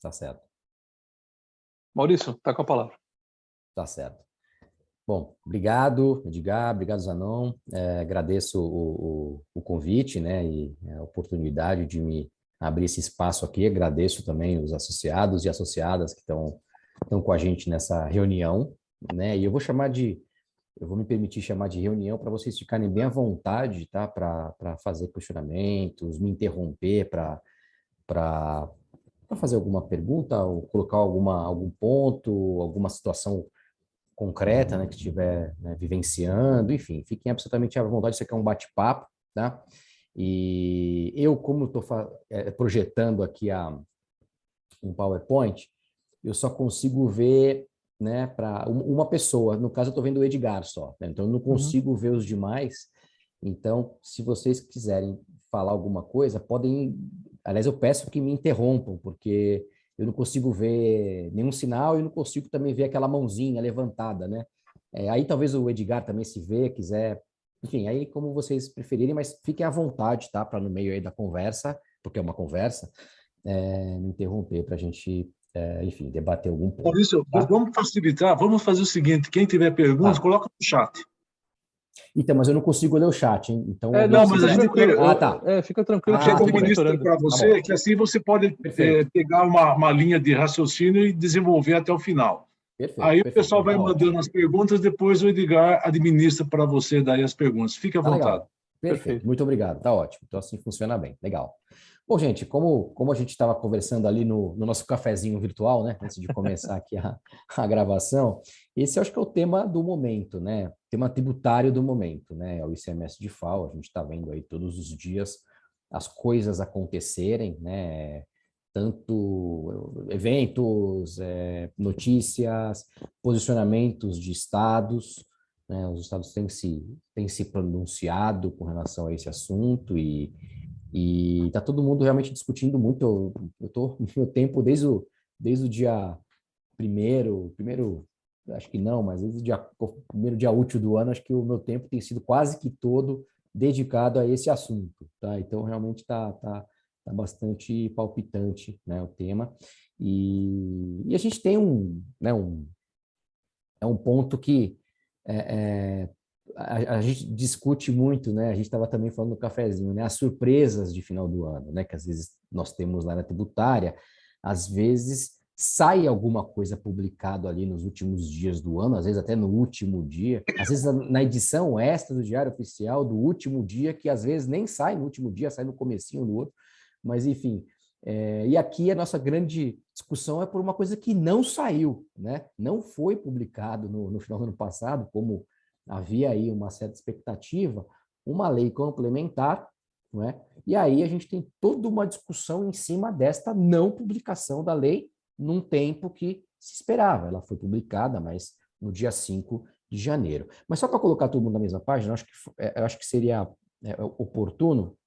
Tá certo, Maurício, está com a palavra. tá certo. Bom, obrigado, Edgar, obrigado, Zanon. Agradeço o convite, né, e a oportunidade de me abrir esse espaço aqui. Agradeço também os associados e associadas que estão com a gente nessa reunião, né, e eu vou me permitir chamar de reunião para vocês ficarem bem à vontade, tá, para fazer questionamentos, me interromper para fazer alguma pergunta ou colocar algum ponto, alguma situação concreta, né, que estiver, né, vivenciando, enfim, fiquem absolutamente à vontade, isso aqui é um bate-papo, tá? E eu, como estou projetando aqui um PowerPoint, eu só consigo ver, né, para uma pessoa, no caso eu estou vendo o Edgar só, né? Então eu não consigo ver os demais, então se vocês quiserem falar alguma coisa, podem, aliás eu peço que me interrompam, porque eu não consigo ver nenhum sinal e não consigo também ver aquela mãozinha levantada, né? Aí talvez o Edgar também se vê, quiser, enfim, aí como vocês preferirem, mas fiquem à vontade, tá? Para no meio aí da conversa, porque é uma conversa, me interromper para a gente, enfim, debater algum ponto. Maurício, Tá? vamos facilitar, vamos fazer o seguinte, quem tiver perguntas, Tá. coloca no chat. Então, mas eu não consigo ler o chat, hein? Então, Não, Fica mas a gente tranquilo. pega, tá. Fica tranquilo a que eu gente vou Tudo bem. administra monitorando. para Tá você, bom. que assim você pode Perfeito. pegar uma linha de raciocínio e desenvolver até o final. Perfeito, Aí o perfeito. pessoal Não, vai tá ótimo. mandando as perguntas, depois o Edgar administra para você daí as perguntas. Fique à Tá vontade. legal. Perfeito. Perfeito. Muito obrigado. Tá ótimo. Então, assim funciona bem. Legal. Bom, gente, como a gente estava conversando ali no nosso cafezinho virtual, né, antes de começar aqui a gravação, esse eu acho que é o tema do momento, né? Tema tributário do momento, né? É o ICMS de FAO. A gente está vendo aí todos os dias as coisas acontecerem, né? Tanto eventos, notícias, posicionamentos de estados, né? Os estados têm se pronunciado com relação a esse assunto e tá todo mundo realmente discutindo muito. Eu tô no meu tempo desde o dia primeiro, acho que não, mas desde o primeiro dia útil do ano, acho que o meu tempo tem sido quase que todo dedicado a esse assunto, tá? Então, realmente tá bastante palpitante, né, o tema. E a gente tem é um ponto que a gente discute muito, né? A gente estava também falando no cafezinho, né? As surpresas de final do ano, né? Que às vezes nós temos lá na tributária, às vezes sai alguma coisa publicado ali nos últimos dias do ano, às vezes até no último dia, às vezes na edição extra do Diário Oficial do último dia, que às vezes nem sai no último dia, sai no comecinho do outro, mas enfim. E aqui a nossa grande discussão é por uma coisa que não saiu, né? Não foi publicado no final do ano passado, como havia aí uma certa expectativa, uma lei complementar, não é? E aí a gente tem toda uma discussão em cima desta não publicação da lei num tempo que se esperava. Ela foi publicada, mas no dia 5 de janeiro. Mas só para colocar todo mundo na mesma página, eu acho que seria oportuno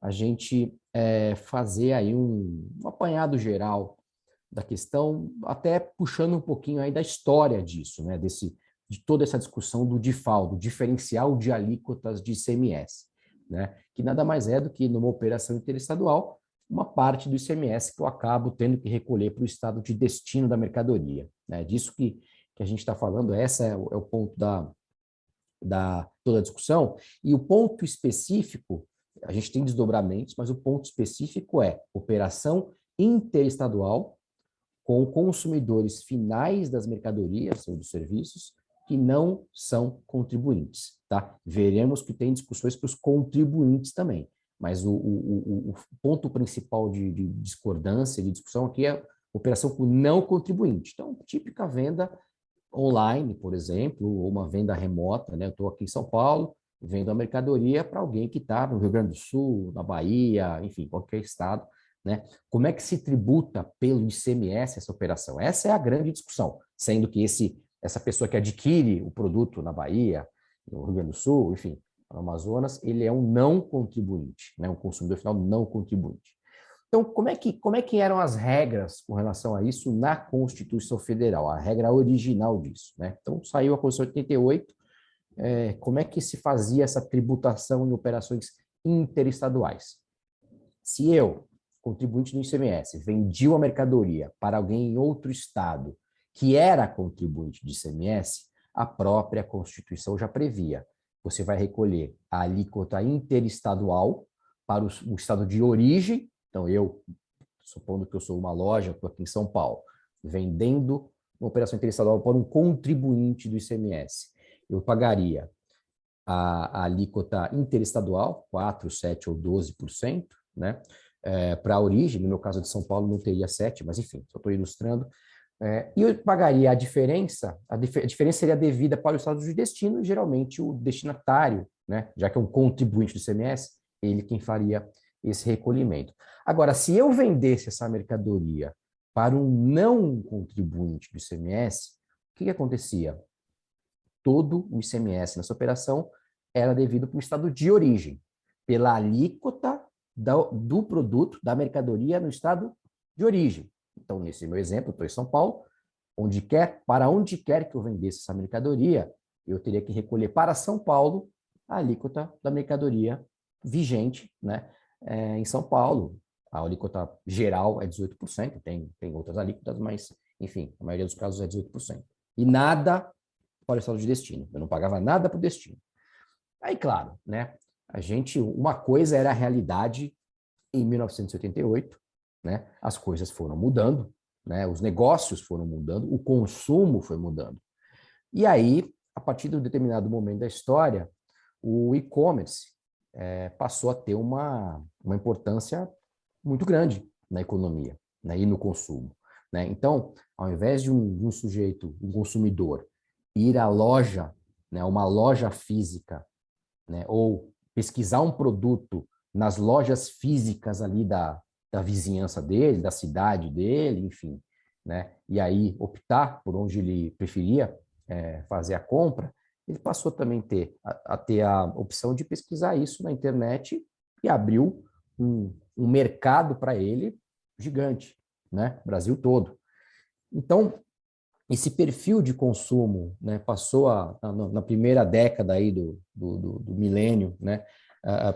a gente fazer aí um apanhado geral da questão, até puxando um pouquinho aí da história disso, né? De toda essa discussão do DIFAL, do diferencial de alíquotas de ICMS, né? Que nada mais é do que, numa operação interestadual, uma parte do ICMS que eu acabo tendo que recolher para o estado de destino da mercadoria, né? Disso que a gente está falando, esse é o ponto da toda a discussão, e o ponto específico, a gente tem desdobramentos, mas o ponto específico é operação interestadual com consumidores finais das mercadorias ou dos serviços que não são contribuintes, tá? Veremos que tem discussões para os contribuintes também, mas o ponto principal de discordância, de discussão aqui é operação com não contribuinte. Então, típica venda online, por exemplo, ou uma venda remota, né? Eu estou aqui em São Paulo, vendo a mercadoria para alguém que está no Rio Grande do Sul, na Bahia, enfim, qualquer estado, né? Como é que se tributa pelo ICMS essa operação? Essa é a grande discussão, sendo que essa pessoa que adquire o produto na Bahia, no Rio Grande do Sul, enfim, no Amazonas, ele é um não contribuinte, né? Um consumidor final não contribuinte. Então, como é que eram as regras com relação a isso na Constituição Federal, a regra original disso, né? Então, saiu a Constituição 88, como é que se fazia essa tributação em operações interestaduais? Se eu contribuinte do ICMS, vendia uma mercadoria para alguém em outro estado que era contribuinte de ICMS, a própria Constituição já previa. Você vai recolher a alíquota interestadual para o estado de origem. Então, eu, supondo que eu sou uma loja, estou aqui em São Paulo, vendendo uma operação interestadual para um contribuinte do ICMS, eu pagaria a alíquota interestadual, 4%, 7% ou 12%, né? Para a origem, no meu caso de São Paulo não teria 7%, mas enfim, só estou ilustrando. E eu pagaria a diferença seria devida para o estado de destino, e geralmente o destinatário, né? Já que é um contribuinte do ICMS, ele quem faria esse recolhimento. Agora, se eu vendesse essa mercadoria para um não contribuinte do ICMS, o que acontecia? Todo o ICMS nessa operação era devido para o estado de origem, pela alíquota do produto, da mercadoria no estado de origem. Então, nesse meu exemplo, estou em São Paulo, para onde quer que eu vendesse essa mercadoria, eu teria que recolher para São Paulo a alíquota da mercadoria vigente, né? Em São Paulo, a alíquota geral é 18%, tem outras alíquotas, mas, enfim, a maioria dos casos é 18%. E nada para o estado de destino, eu não pagava nada para o destino. Aí, claro, né? Uma coisa era a realidade em 1988, né? As coisas foram mudando, né? Os negócios foram mudando, o consumo foi mudando. E aí, a partir de um determinado momento da história, o e-commerce passou a ter uma importância muito grande na economia, né? E no consumo, né? Então, ao invés de um sujeito, um consumidor, ir à loja, né? Uma loja física, né? Ou pesquisar um produto nas lojas físicas ali da vizinhança dele, da cidade dele, enfim, né? E aí optar por onde ele preferia fazer a compra, ele passou também a ter a opção de pesquisar isso na internet e abriu um mercado para ele gigante, né? Brasil todo. Então, esse perfil de consumo, né, passou na primeira década aí do milênio, né,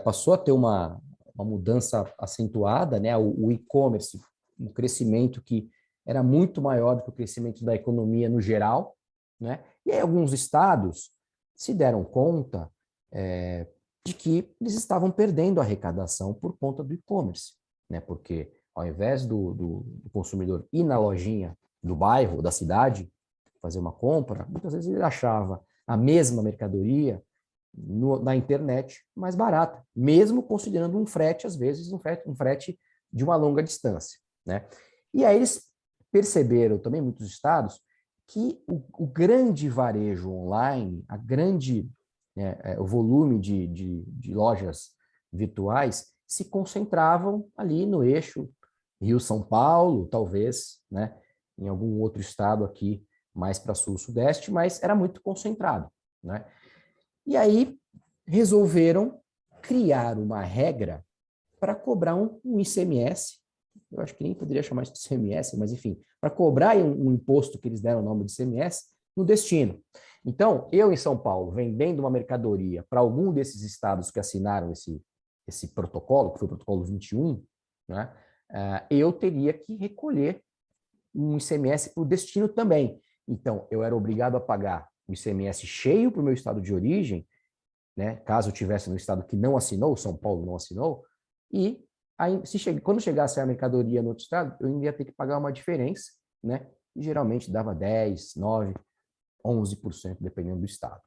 passou a ter uma mudança acentuada, né, o e-commerce, um crescimento que era muito maior do que o crescimento da economia no geral, né, e aí alguns estados se deram conta de que eles estavam perdendo a arrecadação por conta do e-commerce, né, porque ao invés do consumidor ir na lojinha do bairro, da cidade, fazer uma compra, muitas vezes ele achava a mesma mercadoria na internet mais barata, mesmo considerando um frete, às vezes, um frete de uma longa distância, né? E aí eles perceberam também, muitos estados, que o grande varejo online, o volume de lojas virtuais se concentravam ali no eixo Rio-São Paulo, talvez, né? Em algum outro estado aqui, mais para sul-sudeste, mas era muito concentrado, né? E aí resolveram criar uma regra para cobrar um ICMS, eu acho que nem poderia chamar isso de ICMS, mas enfim, para cobrar um imposto que eles deram o nome de ICMS no destino. Então, eu em São Paulo, vendendo uma mercadoria para algum desses estados que assinaram esse protocolo, que foi o protocolo 21, né? Eu teria que recolher um ICMS para o destino também. Então, eu era obrigado a pagar o ICMS cheio para o meu estado de origem, né, caso eu estivesse no estado que não assinou, São Paulo não assinou, e aí, quando chegasse a mercadoria no outro estado, eu ainda ia ter que pagar uma diferença, né, e geralmente dava 10%, 9%, 11%, dependendo do estado.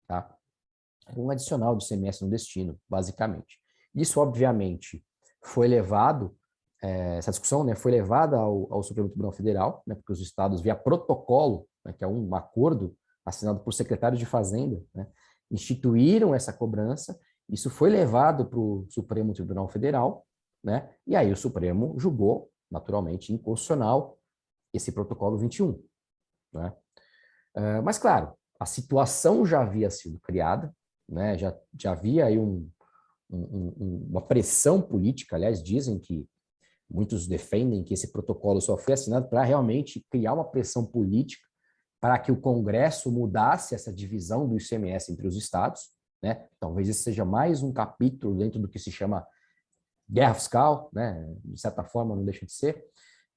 Tá? Um adicional do ICMS no destino, basicamente. Isso, obviamente, foi levado essa discussão, né, foi levada ao Supremo Tribunal Federal, né, porque os estados, via protocolo, né, que é um acordo assinado por secretários de Fazenda, né, instituíram essa cobrança. Isso foi levado para o Supremo Tribunal Federal, né, e aí o Supremo julgou, naturalmente, inconstitucional esse protocolo 21. Né? Mas, claro, a situação já havia sido criada, né, já havia aí uma pressão política, aliás, dizem que muitos defendem que esse protocolo só foi assinado para realmente criar uma pressão política para que o Congresso mudasse essa divisão do ICMS entre os estados, né? Talvez esse seja mais um capítulo dentro do que se chama guerra fiscal, né? De certa forma, não deixa de ser.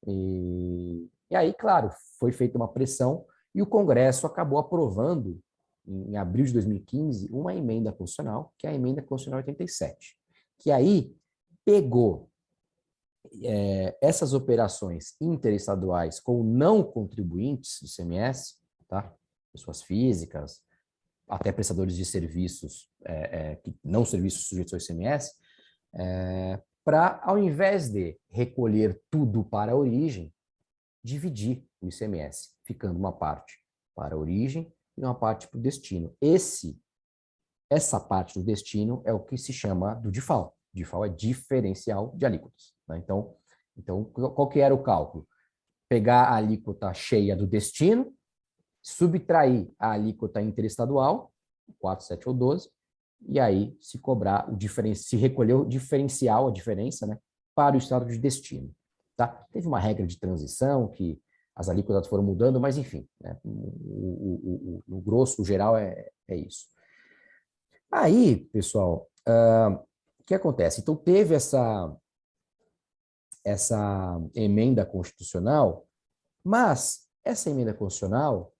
E aí, claro, foi feita uma pressão e o Congresso acabou aprovando, em abril de 2015, uma emenda constitucional, que é a Emenda Constitucional 87, que aí pegou essas operações interestaduais com não contribuintes do ICMS, tá? Pessoas físicas, até prestadores de serviços, que não serviços sujeitos ao ICMS, para, ao invés de recolher tudo para a origem, dividir o ICMS, ficando uma parte para a origem e uma parte para o destino. Essa parte do destino é o que se chama do DIFAL. DIFAL é diferencial de alíquotas. Né? Então, qual que era o cálculo? Pegar a alíquota cheia do destino, subtrair a alíquota interestadual, 4, 7 ou 12, e aí se cobrar se recolher o diferencial, a diferença, né, para o estado de destino. Tá? Teve uma regra de transição que as alíquotas foram mudando, mas enfim, né, no grosso, geral, é isso. Aí, pessoal, o que acontece? Então, teve essa emenda constitucional, mas essa emenda constitucional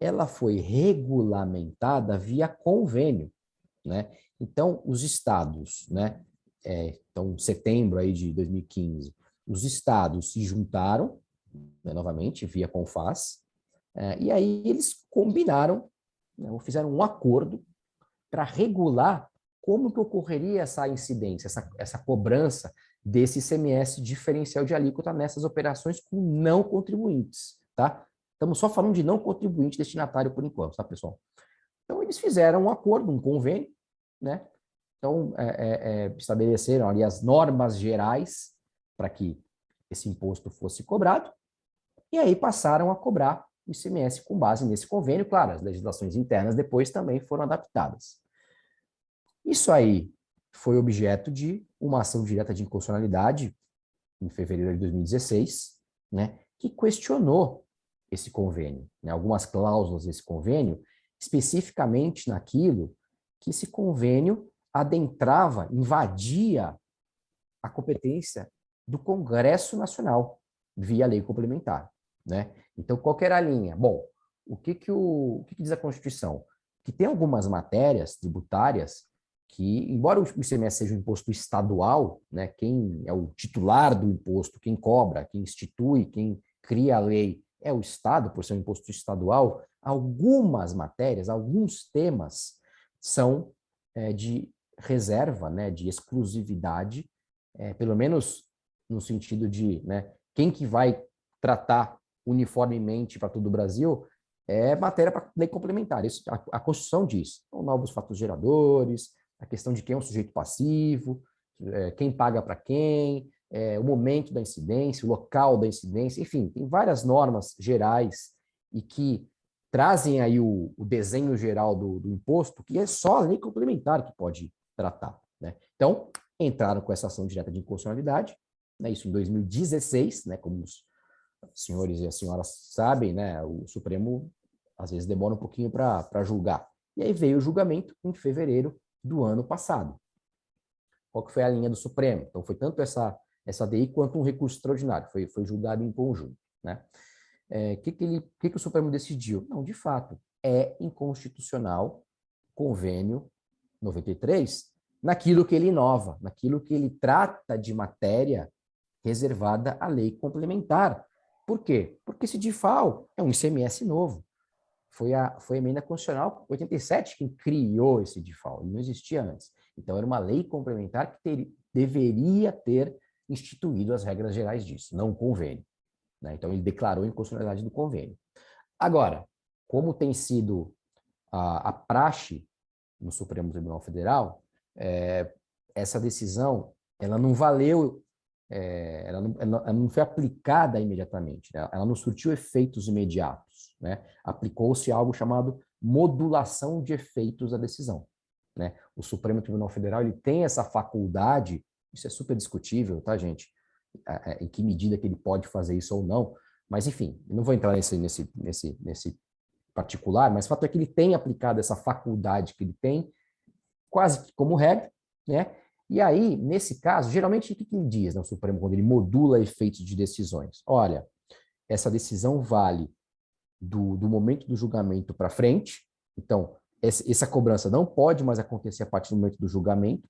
ela foi regulamentada via convênio, né? Então, os estados, né? Então, setembro aí de 2015, os estados se juntaram, né, novamente, via CONFAS, e aí eles combinaram, né, ou fizeram um acordo para regular como que ocorreria essa incidência, essa cobrança desse ICMS diferencial de alíquota nessas operações com não contribuintes, tá? Estamos só falando de não contribuinte destinatário por enquanto, tá, pessoal? Então, eles fizeram um acordo, um convênio, né? Então, estabeleceram ali as normas gerais para que esse imposto fosse cobrado, e aí passaram a cobrar o ICMS com base nesse convênio. Claro, as legislações internas depois também foram adaptadas. Isso aí foi objeto de uma ação direta de inconstitucionalidade em fevereiro de 2016, né, que questionou esse convênio, né, algumas cláusulas desse convênio, especificamente naquilo que esse convênio adentrava, invadia a competência do Congresso Nacional via lei complementar, né? Então, qual que era a linha? Bom, o que diz a Constituição? Que tem algumas matérias tributárias que, embora o ICMS seja um imposto estadual, né, quem é o titular do imposto, quem cobra, quem institui, quem cria a lei é o Estado, por ser um imposto estadual, algumas matérias, alguns temas são de reserva, né, de exclusividade, pelo menos no sentido de, né, quem que vai tratar uniformemente para todo o Brasil é matéria para lei complementar. Isso, a Constituição diz. Então, novos fatos geradores, a questão de quem é um sujeito passivo, quem paga para quem, o momento da incidência, o local da incidência, enfim, tem várias normas gerais e que trazem aí o desenho geral do imposto, que é só a lei complementar que pode tratar, né? Então, entraram com essa ação direta de inconstitucionalidade, né, isso em 2016, né, como os senhores e as senhoras sabem, né, o Supremo às vezes demora um pouquinho para julgar. E aí veio o julgamento em fevereiro do ano passado. Qual que foi a linha do Supremo? Então, foi tanto essa ADI quanto um recurso extraordinário, foi julgado em conjunto, né? Que o Supremo decidiu? Não, de fato, é inconstitucional convênio 93 naquilo que ele inova, naquilo que ele trata de matéria reservada à lei complementar. Por quê? Porque esse DIFAL é um ICMS novo. Foi a Emenda Constitucional 87 que criou esse DIFAL, ele não existia antes. Então, era uma lei complementar que deveria ter instituído as regras gerais disso, não um convênio, né? Então, ele declarou a inconstitucionalidade do convênio. Agora, como tem sido a praxe no Supremo Tribunal Federal, essa decisão ela não valeu, ela não foi aplicada imediatamente, né? Ela não surtiu efeitos imediatos, né? Aplicou-se algo chamado modulação de efeitos da decisão, né? O Supremo Tribunal Federal ele tem essa faculdade, isso é super discutível, tá, gente? Em que medida que ele pode fazer isso ou não, mas enfim, eu não vou entrar nesse particular, mas o fato é que ele tem aplicado essa faculdade que ele tem quase que como regra, né? E aí, nesse caso, geralmente o que ele diz, né, o Supremo, quando ele modula efeitos de decisões? Olha, essa decisão vale do momento do julgamento para frente, então, essa cobrança não pode mais acontecer a partir do momento do julgamento,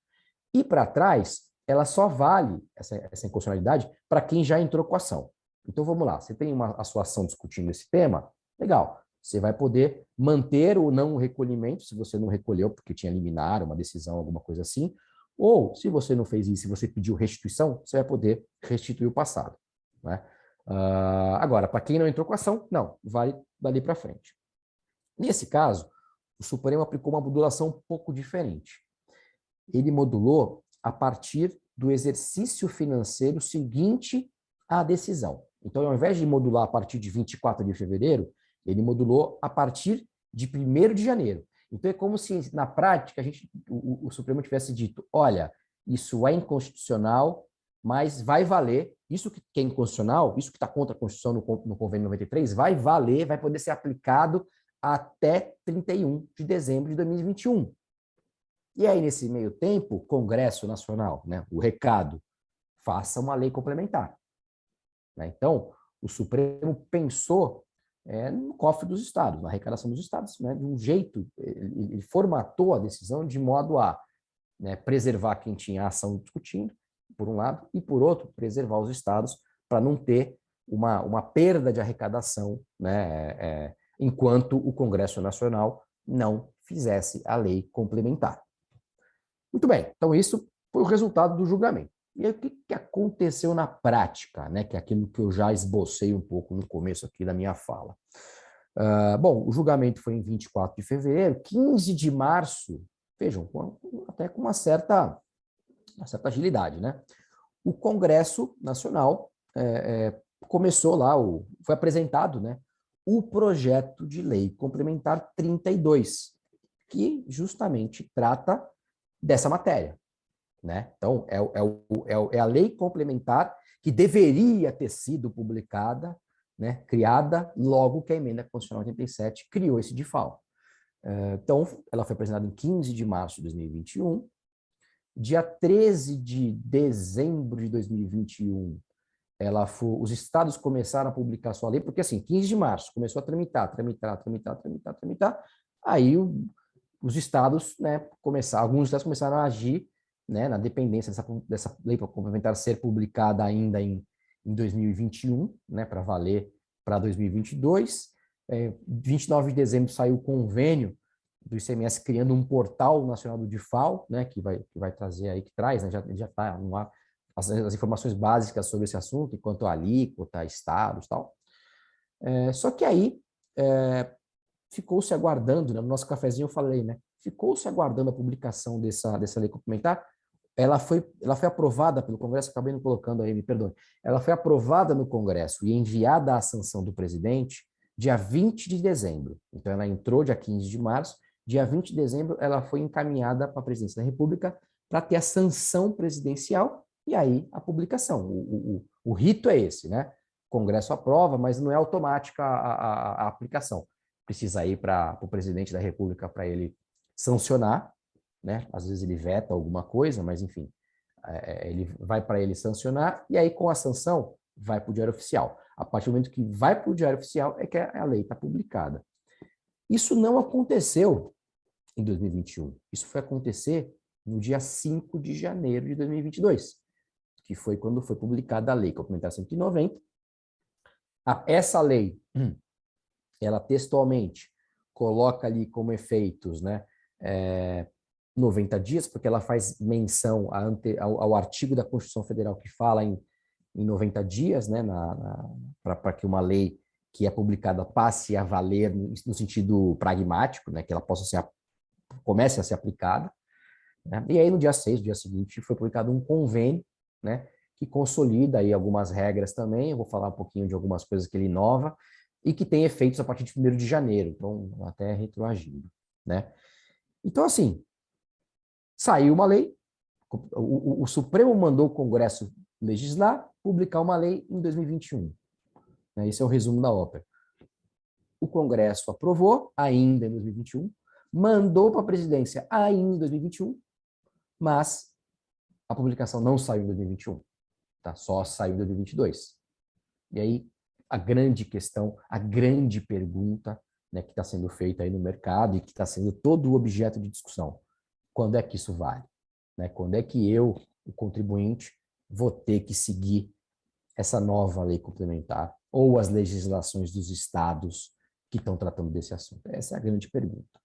e para trás, ela só vale, essa inconstitucionalidade, para quem já entrou com a ação. Então, vamos lá, você tem a sua ação discutindo esse tema, legal, você vai poder manter ou não o recolhimento, se você não recolheu porque tinha liminar, uma decisão, alguma coisa assim, ou, se você não fez isso e você pediu restituição, você vai poder restituir o passado. Né? Agora, para quem não entrou com a ação, não, vale dali para frente. Nesse caso, o Supremo aplicou uma modulação um pouco diferente. Ele modulou a partir do exercício financeiro seguinte à decisão. Então, ao invés de modular a partir de 24 de fevereiro, ele modulou a partir de 1º de janeiro. Então, é como se, na prática, o Supremo tivesse dito, olha, isso é inconstitucional, mas vai valer, isso que é inconstitucional, isso que está contra a Constituição no Convênio 93, vai valer, vai poder ser aplicado até 31 de dezembro de 2021. E aí, nesse meio tempo, Congresso Nacional, né, o recado, faça uma lei complementar. Né? Então, o Supremo pensou no cofre dos estados, na arrecadação dos estados, né, de um jeito, ele formatou a decisão de modo a, né, preservar quem tinha a ação discutindo, por um lado, e por outro, preservar os estados para não ter uma perda de arrecadação, né, enquanto o Congresso Nacional não fizesse a lei complementar. Muito bem, então isso foi o resultado do julgamento. E aí, o que aconteceu na prática, né, que é aquilo que eu já esbocei um pouco no começo aqui da minha fala. Bom, o julgamento foi em 24 de fevereiro, 15 de março, vejam, até com uma certa agilidade, né? O Congresso Nacional começou lá, foi apresentado, né, o projeto de lei complementar 32, que justamente trata dessa matéria. Né? Então, é a lei complementar que deveria ter sido publicada, né, criada logo que a emenda constitucional 87 criou esse DIFAL. Então, ela foi apresentada em 15 de março de 2021. Dia 13 de dezembro de 2021, os estados começaram a publicar sua lei, porque assim, 15 de março começou a tramitar, aí os estados, né, alguns estados começaram a agir, né, na dependência dessa lei complementar ser publicada ainda em 2021, né, para valer para 2022. 29 de dezembro saiu o convênio do ICMS criando um portal nacional do DIFAL, né, que vai trazer aí, que traz, né, já está as informações básicas sobre esse assunto, quanto a alíquota, estados e tal. Só que aí ficou-se aguardando, né, no nosso cafezinho eu falei, né, ficou-se aguardando a publicação dessa lei complementar. Ela foi aprovada pelo Congresso, acabei não colocando aí, me perdoe. Ela foi aprovada no Congresso e enviada à sanção do presidente dia 20 de dezembro. Então, ela entrou dia 15 de março, dia 20 de dezembro ela foi encaminhada para a Presidência da República para ter a sanção presidencial e aí a publicação. O rito é esse, né? O Congresso aprova, mas não é automática a aplicação. Precisa ir para o presidente da República para ele sancionar, né? Às vezes ele veta alguma coisa, mas enfim, ele vai para ele sancionar e aí com a sanção vai para o Diário Oficial. A partir do momento que vai para o Diário Oficial é que a lei está publicada. Isso não aconteceu em 2021. Isso foi acontecer no dia 5 de janeiro de 2022, que foi quando foi publicada a Lei Complementar 190. Essa lei, ela textualmente coloca ali como efeitos, né, 90 dias, porque ela faz menção ao artigo da Constituição Federal que fala em 90 dias, né, para que uma lei que é publicada passe a valer no sentido pragmático, né, que ela comece a ser aplicada. Né? E aí, no dia 6, dia seguinte, foi publicado um convênio, né, que consolida aí algumas regras também, eu vou falar um pouquinho de algumas coisas que ele inova, e que tem efeitos a partir de 1º de janeiro, então até retroagindo. Né? Então, assim, saiu uma lei, o Supremo mandou o Congresso legislar, publicar uma lei em 2021. Esse é o resumo da ópera. O Congresso aprovou, ainda em 2021, mandou para a presidência ainda em 2021, mas A publicação não saiu em 2021, tá? Só saiu em 2022. E aí, a grande questão, a grande pergunta, né, que está sendo feita aí no mercado e que está sendo todo o objeto de discussão: quando é que isso vale? Né? Quando é que eu, o contribuinte, vou ter que seguir essa nova lei complementar ou as legislações dos estados que estão tratando desse assunto? Essa é a grande pergunta.